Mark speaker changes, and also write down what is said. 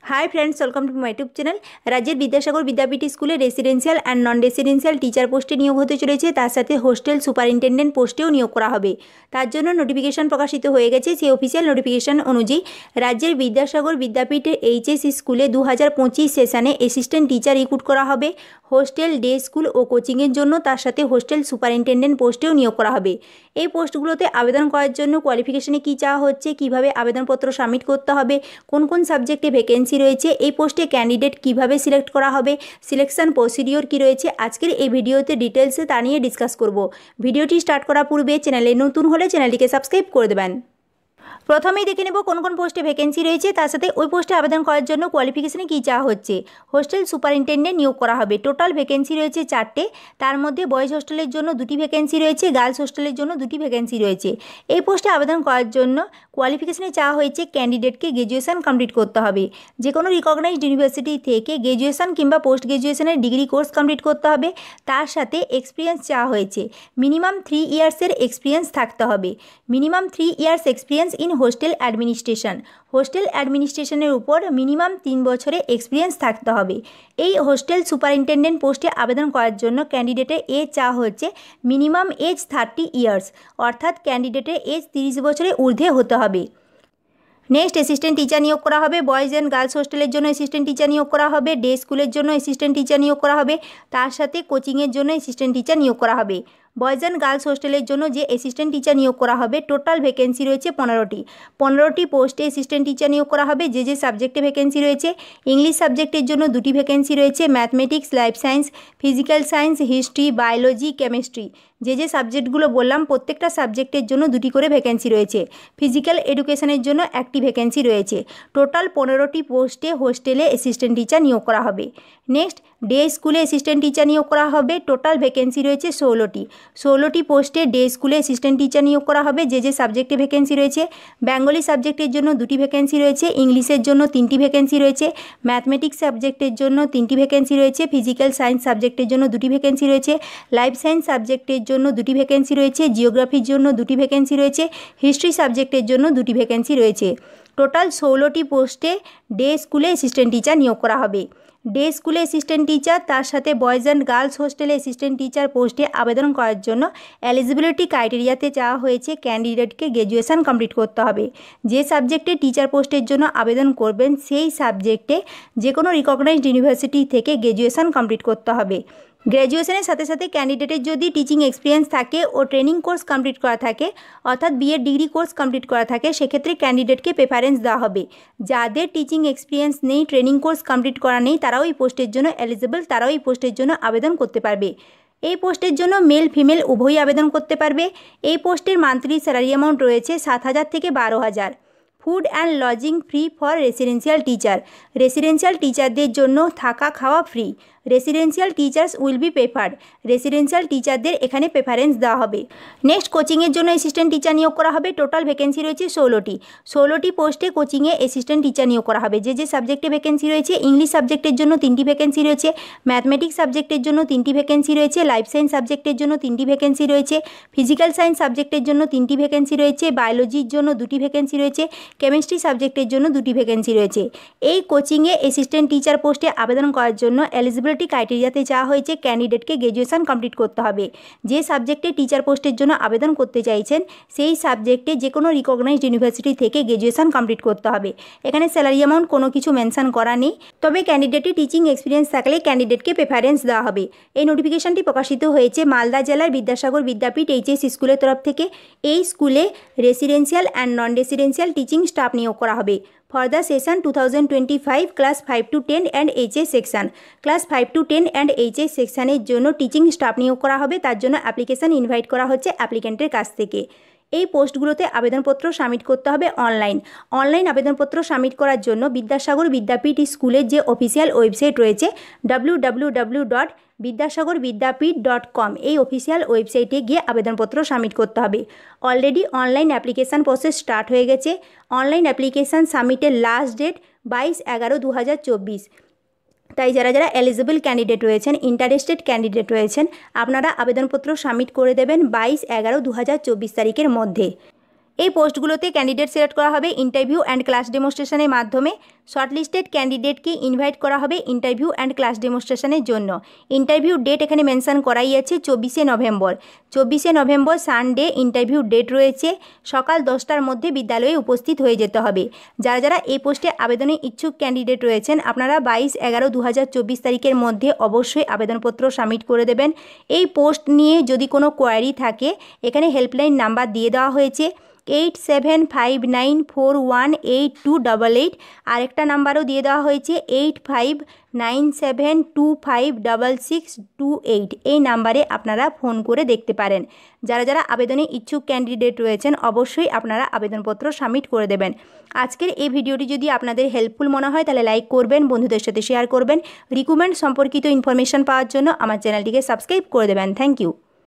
Speaker 1: High friends, welcome to my YouTube channel. राज्य विद्यासागर विद्यापीठ स्कूले residential and non residential teacher पोस्टे नियोग होते चलेছে, তার সাথে হোস্টেল সুপারিনটেন্ডেন্ট পোস্টেও নিয়োগ করা হবে। তার জন্য নোটিফিকেশন প্রকাশিত হয়ে গেছে। সেই অফিসিয়াল নোটিফিকেশন অনুযায়ী রাজ্যের বিদ্যাসাগর বিদ্যাপীঠের এইচএস স্কুলে 2025 সেশনে অ্যাসিস্ট্যান্ট টিচার রিক্রুট করা হবে। হোস্টেল, ডে স্কুল ও কোচিংয়ের জন্য তার সাথে হোস্টেল সুপারিনটেন্ডেন্ট পোস্টেও নিয়োগ করা হবে। এই পোস্টগুলোতে আবেদন করার জন্য কোয়ালিফিকেশনে কী চাওয়া হচ্ছে, কীভাবে আবেদনপত্র সাবমিট করতে হবে, কোন কোন সাবজেক্টে ভ্যাকেন্সি রয়েছে, এই পোস্টে ক্যান্ডিডেট কিভাবে সিলেক্ট করা হবে, সিলেকশন প্রসিডিওর কী রয়েছে, আজকের এই ভিডিওতে ডিটেলসে তা নিয়ে ডিসকাস করব। ভিডিওটি স্টার্ট করার পূর্বে চ্যানেলে নতুন হলে চ্যানেলটিকে সাবস্ক্রাইব করে দেবেন। প্রথমেই দেখে নেব কোন কোন পোস্টে ভ্যাকেন্সি রয়েছে, তার সাথে ওই পোস্টে আবেদন করার জন্য কোয়ালিফিকেশনে কী চাওয়া হচ্ছে। হোস্টেল সুপারিনটেন্ডেন্ট নিয়োগ করা হবে। টোটাল ভ্যাকেন্সি রয়েছে 4টে। তার মধ্যে বয়েজ হোস্টেলের জন্য 2টি ভ্যাকেন্সি রয়েছে, গার্লস হোস্টেলের জন্য 2টি ভ্যাকেন্সি রয়েছে। এই পোস্টে আবেদন করার জন্য কোয়ালিফিকেশনে চাওয়া হয়েছে ক্যান্ডিডেটকে গ্র্যাজুয়েশন কমপ্লিট করতে হবে। যে কোনো রিকগনাইজড ইউনিভার্সিটি থেকে গ্র্যাজুয়েশন কিংবা পোস্ট গ্র্যাজুয়েশনের ডিগ্রি কোর্স কমপ্লিট করতে হবে। তার সাথে এক্সপিরিয়েন্স চাওয়া হয়েছে। মিনিমাম 3 ইয়ার্সের এক্সপিরিয়েন্স থাকতে হবে। Minimum 3 years experience in hostel administration. Hostel অ্যাডমিনিস্ট্রেশনের উপর মিনিমাম 3 বছরের এক্সপিরিয়েন্স থাকতে হবে। এই হোস্টেল সুপারিনটেন্ডেন্ট পোস্টে আবেদন করার জন্য ক্যান্ডিডেটের এজ চাওয়া হচ্ছে মিনিমাম এজ 30 ইয়ার্স, অর্থাৎ ক্যান্ডিডেটের এজ 30 বছরের ঊর্ধ্বে হতে হবে। নেক্সট, অ্যাসিস্ট্যান্ট টিচার নিয়োগ করা হবে। বয়েজ অ্যান্ড গার্লস হোস্টেলের জন্য অ্যাসিস্ট্যান্ট টিচার নিয়োগ করা হবে। ডে স্কুলের জন্য অ্যাসিস্ট্যান্ট টিচার নিয়োগ করা হবে। তার সাথে কোচিংয়ের জন্য অ্যাসিস্ট্যান্ট টিচার নিয়োগ করা হবে। বয়েজ অ্যান্ড গার্লস হোস্টেলের জন্য যে অ্যাসিস্ট্যান্ট টিচার নিয়োগ করা হবে, টোটাল ভ্যাকেন্সি রয়েছে 15টি পোস্টে অ্যাসিস্ট্যান্ট টিচার নিয়োগ করা হবে। যে সাবজেক্টে ভ্যাকেন্সি রয়েছে, ইংলিশ সাবজেক্টের জন্য 2টি ভ্যাকেন্সি রয়েছে, mathematics, life science, physical science, history, biology, chemistry. যে সাবজেক্টগুলো বললাম প্রত্যেকটা সাবজেক্টের জন্য 2টি করে ভ্যাকেন্সি রয়েছে। ফিজিক্যাল এডুকেশনের জন্য 1টি ভ্যাকেন্সি রয়েছে। টোটাল 15টি পোস্টে হোস্টেলে অ্যাসিস্ট্যান্ট টিচার নিয়োগ করা হবে। নেক্সট, ডে স্কুলে অ্যাসিস্ট্যান্ট টিচার নিয়োগ করা হবে। টোটাল ভ্যাকেন্সি রয়েছে 16টি পোস্টে ডে স্কুলে অ্যাসিস্ট্যান্ট টিচার নিয়োগ করা হবে। যে সাবজেক্টে ভ্যাকেন্সি রয়েছে, বেঙ্গলি সাবজেক্টের জন্য 2টি ভ্যাকেন্সি রয়েছে, ইংলিশের জন্য 3টি ভ্যাকেন্সি রয়েছে, ম্যাথমেটিক্স সাবজেক্টের জন্য 3টি ভ্যাকেন্সি রয়েছে, ফিজিক্যাল সায়েন্স সাবজেক্টের জন্য 2টি ভ্যাকেন্সি রয়েছে, লাইফ সায়েন্স সাবজেক্টের জন্য 2টি ভ্যাকেন্সি রয়েছে, জিওগ্রাফির জন্য 2টি ভ্যাকেন্সি রয়েছে, হিস্ট্রি সাবজেক্টের জন্য 2টি ভ্যাকেন্সি রয়েছে। টোটাল 16টি পোস্টে ডে স্কুলে অ্যাসিস্ট্যান্ট টিচার নিয়োগ করা হবে। ডে স্কুলে অ্যাসিস্ট্যান্ট টিচার, তার সাথে বয়েজ অ্যান্ড গার্লস হোস্টেলে অ্যাসিস্ট্যান্ট টিচার পোস্টে আবেদন করার জন্য এলিজিবিলিটি ক্রাইটেরিয়াতে চাওয়া হয়েছে ক্যান্ডিডেটকে গ্র্যাজুয়েশন কমপ্লিট করতে হবে। যে সাবজেক্টে টিচার পোস্টের জন্য আবেদন করবেন সেই সাবজেক্টে যে কোনো রিকগনাইজড ইউনিভার্সিটি থেকে গ্র্যাজুয়েশন কমপ্লিট করতে হবে। গ্র্যাজুয়েশনের সাথে সাথে ক্যান্ডিডেটের যদি টিচিং এক্সপিরিয়েন্স থাকে ও ট্রেনিং কোর্স কমপ্লিট করা থাকে, অর্থাৎ বিএড ডিগ্রি কোর্স কমপ্লিট করা থাকে, সেক্ষেত্রে ক্যান্ডিডেটকে প্রেফারেন্স দেওয়া হবে। যাদের টিচিং এক্সপিরিয়েন্স নেই, ট্রেনিং কোর্স কমপ্লিট করা নেই, তারাও এই পোস্টের জন্য এলিজিবল, তারাও এই পোস্টের জন্য আবেদন করতে পারবে। এই পোস্টের জন্য মেল ফিমেল উভয়ই আবেদন করতে পারবে। এই পোস্টের মান্থলি স্যালারি অ্যামাউন্ট রয়েছে 7,000 থেকে 12,000। Food and lodging free for residential teacher. Residential টিচারদের জন্য থাকা খাওয়া free. Residential teachers will be preferred. Residential টিচারদের এখানে প্রেফারেন্স দেওয়া হবে। নেক্সট, কোচিংয়ের জন্য অ্যাসিস্ট্যান্ট টিচার নিয়োগ করা হবে। টোটাল ভ্যাকেন্সি রয়েছে 16টি পোস্টে কোচিংয়ে অ্যাসিস্ট্যান্ট টিচার নিয়োগ করা হবে। যে সাবজেক্টে ভ্যাকেন্সি রয়েছে, ইংলিশ সাবজেক্টের জন্য 3টি ভ্যাকেন্সি রয়েছে, ম্যাথমেটিক্স সাবজেক্টের জন্য 3টি ভ্যাকেন্সি রয়েছে, লাইফ সায়েন্স সাবজেক্টের জন্য 3টি ভ্যাকেন্সি রয়েছে, ফিজিক্যাল সায়েন্স সাবজেক্টের জন্য 3টি ভ্যাকেন্সি রয়েছে, বায়োলজির জন্য 2টি ভ্যাকেন্সি রয়েছে, কেমিস্ট্রি সাবজেক্টের জন্য 2টি ভ্যাকেন্সি রয়েছে। এই কোচিংয়ে অ্যাসিস্ট্যান্ট টিচার পোস্টে আবেদন করার জন্য এলিজিবিলিটি ক্রাইটেরিয়াতে চাওয়া হয়েছে ক্যান্ডিডেটকে গ্র্যাজুয়েশন কমপ্লিট করতে হবে। যে সাবজেক্টে টিচার পোস্টের জন্য আবেদন করতে চাইছেন সেই সাবজেক্টে যে কোনো রিকগনাইজড ইউনিভার্সিটি থেকে গ্র্যাজুয়েশন কমপ্লিট করতে হবে। এখানে স্যালারি অ্যামাউন্ট কোনো কিছু মেনশন করা নেই, তবে ক্যান্ডিডেটের টিচিং এক্সপিরিয়েন্স থাকলে ক্যান্ডিডেটকে প্রেফারেন্স দেওয়া হবে। এই নোটিফিকেশনটি প্রকাশিত হয়েছে মালদা জেলার বিদ্যাসাগর বিদ্যাপীঠ এইচএস স্কুলের তরফ থেকে। এই স্কুলে residential and non residential teaching staff নিয়োগ করা হবে। For the session 2025 class 5 to 10 and HS section, class 5 to 10 and HS সেকশনের জন্য টিচিং স্টাফ নিয়োগ করা হবে। তার জন্য অ্যাপ্লিকেশন ইনভাইট করা হচ্ছে অ্যাপ্লিক্যান্টের কাছ থেকে। এই পোস্টগুলোতে আবেদনপত্র সাবমিট করতে হবে অনলাইন আবেদনপত্র সাবমিট করার জন্য বিদ্যাসাগর বিদ্যাপীঠ স্কুলের যে অফিসিয়াল ওয়েবসাইট রয়েছে www.vidyasagarvidyapith.com, এই অফিসিয়াল ওয়েবসাইটে গিয়ে আবেদনপত্র সাবমিট করতে হবে। Already online application process start হয়ে গেছে। অনলাইন অ্যাপ্লিকেশান সাবমিটের লাস্ট ডেট 22/11/2024। তাই যারা যারা এলিজিবল ক্যান্ডিডেট রয়েছেন, ইন্টারেস্টেড ক্যান্ডিডেট রয়েছেন, আপনারা আবেদনপত্র সাবমিট করে দেবেন 22/11/2024 তারিখের মধ্যে। এই পোস্টগুলোতে ক্যান্ডিডেট সিলেক্ট করা হবে ইন্টারভিউ অ্যান্ড ক্লাস ডেমনস্ট্রেশনের মাধ্যমে। শর্টলিস্টেড ক্যান্ডিডেটকে ইনভাইট করা হবে ইন্টারভিউ অ্যান্ড ক্লাস ডেমনস্ট্রেশনের জন্য। ইন্টারভিউ ডেট এখানে মেনশন করাই আছে 24শে নভেম্বর। 24শে নভেম্বর সানডে ইন্টারভিউ ডেট রয়েছে। সকাল 10টার মধ্যে বিদ্যালয়ে উপস্থিত হয়ে যেতে হবে। যারা যারা এই পোস্টে আবেদনের ইচ্ছুক ক্যান্ডিডেট রয়েছেন আপনারা 22/11/2024 তারিখের মধ্যে অবশ্যই আবেদনপত্র সাবমিট করে দেবেন। এই পোস্ট নিয়ে যদি কোনো কোয়ারি থাকে এখানে হেল্পলাইন নাম্বার দিয়ে দেওয়া হয়েছে 8759418288। আরেকটা নাম্বারও দিয়ে দেওয়া হয়েছে 8597256628। এই নাম্বারে আপনারা ফোন করে দেখতে পারেন। যারা যারা আবেদনে ইচ্ছুক ক্যান্ডিডেট রয়েছেন অবশ্যই আপনারা আবেদনপত্র সাবমিট করে দেবেন। আজকের এই ভিডিওটি যদি আপনাদের হেল্পফুল মনে হয় তাহলে লাইক করবেন, বন্ধুদের সাথে শেয়ার করবেন। রিক্রুটমেন্ট সম্পর্কিত ইনফরমেশন পাওয়ার জন্য আমার চ্যানেলটিকে সাবস্ক্রাইব করে দেবেন। Thank you.